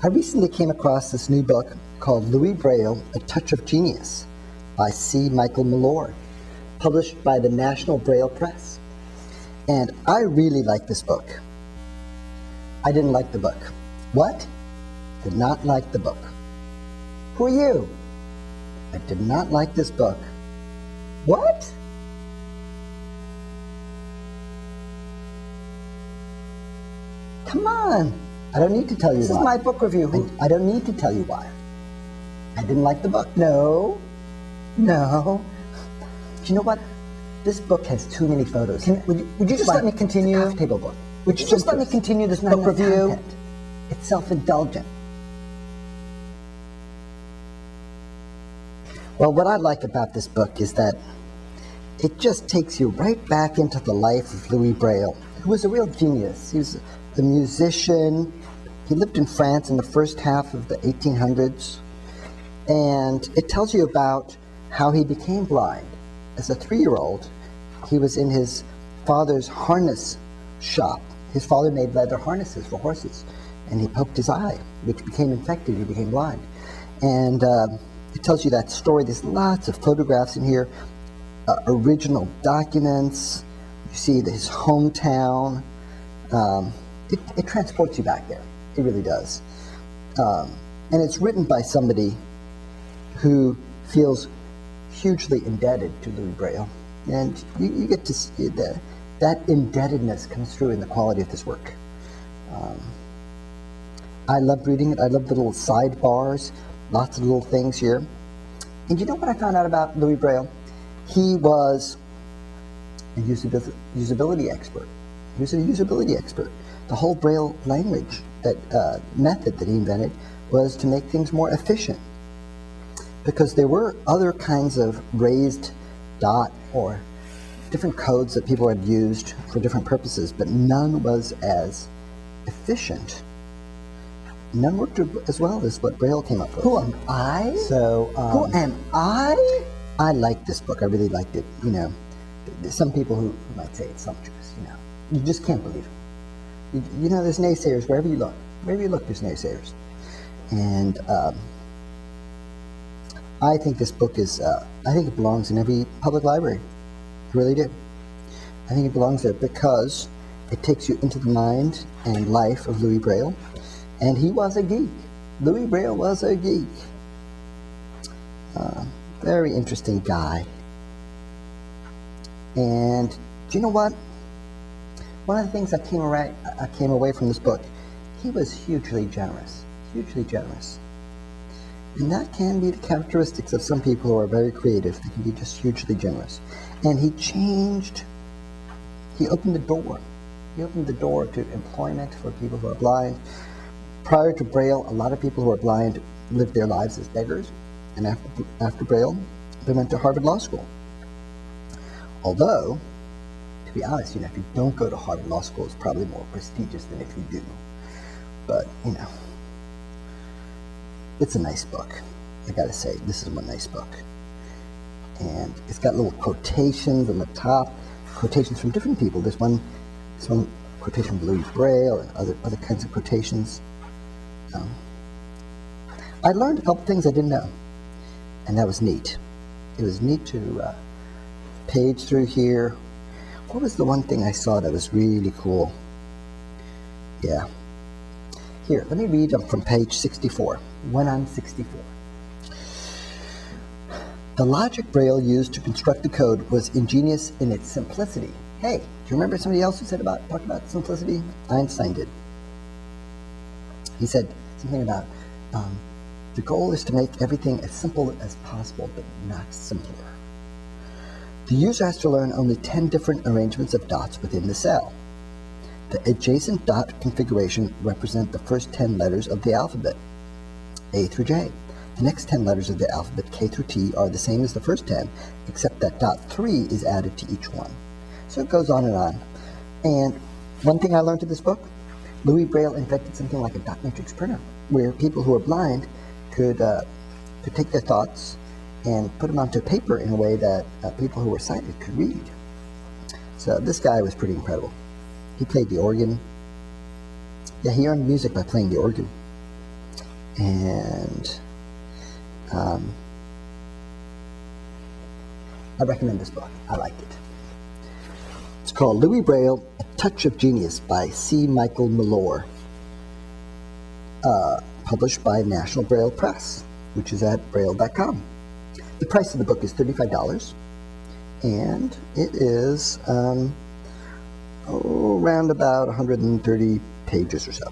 I recently came across this new book called Louis Braille, A Touch of Genius by C. Michael Malloy, published by the National Braille Press. And I really like this book. I didn't like the book. What? Did not like the book. Who are you? I did not like this book. What? Come on. I don't need to tell you why. This is my book review. I don't need to tell you why. I didn't like the book. No. No. Do you know what? This book has too many photos. Would you just let me continue? It's a coffee table book. Would you just let me continue this book review? Content. It's self-indulgent. Well, what I like about this book is that it just takes you right back into the life of Louis Braille, who was a real genius. He was a musician. He lived in France in the first half of the 1800s. And it tells you about how he became blind. As a 3-year-old, he was in his father's harness shop. His father made leather harnesses for horses, and he poked his eye, which became infected. He became blind. And it tells you that story. There's lots of photographs in here, original documents. You see his hometown. It transports you back there. It really does. And it's written by somebody who feels hugely indebted to Louis Braille. And you get to see that indebtedness comes through in the quality of this work. I loved reading it. I loved the little sidebars, lots of little things here. And you know what I found out about Louis Braille? He was a usability expert. He was a usability expert. The whole Braille language, that method that he invented, was to make things more efficient. Because there were other kinds of raised dot or different codes that people had used for different purposes, but none was as efficient. None worked as well as what Braille came up with. Who am I? So, who am I? I like this book. I really liked it. You know, there's some people who might say it's sumptuous. You know, you just can't believe it. You know, there's naysayers wherever you look. Wherever you look, there's naysayers. And I think this book is, I think it belongs in every public library. I really do. I think it belongs there because it takes you into the mind and life of Louis Braille. And he was a geek. Louis Braille was a geek. Very interesting guy. And do you know what? One of the things I came away from this book, he was hugely generous. Hugely generous. And that can be the characteristics of some people who are very creative. They can be just hugely generous. And he opened the door. He opened the door to employment for people who are blind. Prior to Braille, a lot of people who are blind lived their lives as beggars. And after Braille, they went to Harvard Law School. Although, to be honest, you know, if you don't go to Harvard Law School, it's probably more prestigious than if you do. But, you know, it's a nice book. I gotta say, this is one nice book. And it's got little quotations on the top, quotations from different people. There's one quotation from Louis Braille and other kinds of quotations. I learned a couple things I didn't know, and that was neat. It was neat to page through here. What was the one thing I saw that was really cool? Yeah. Here, let me read from page 64. When I'm 64. The logic Braille used to construct the code was ingenious in its simplicity. Hey, do you remember somebody else who talked about simplicity? Einstein did. He said something about the goal is to make everything as simple as possible, but not simpler. The user has to learn only 10 different arrangements of dots within the cell. The adjacent dot configuration represent the first 10 letters of the alphabet, A through J. The next 10 letters of the alphabet, K through T, are the same as the first 10, except that dot 3 is added to each one. So it goes on and on. And one thing I learned in this book, Louis Braille invented something like a dot matrix printer, where people who are blind could take their thoughts and put them onto paper in a way that people who were sighted could read. So this guy was pretty incredible. He played the organ. Yeah, he earned music by playing the organ. And I recommend this book. I liked it. It's called Louis Braille, A Touch of Genius by C. Michael Milor, published by National Braille Press, which is at braille.com. The price of the book is $35, and it is around about 130 pages or so.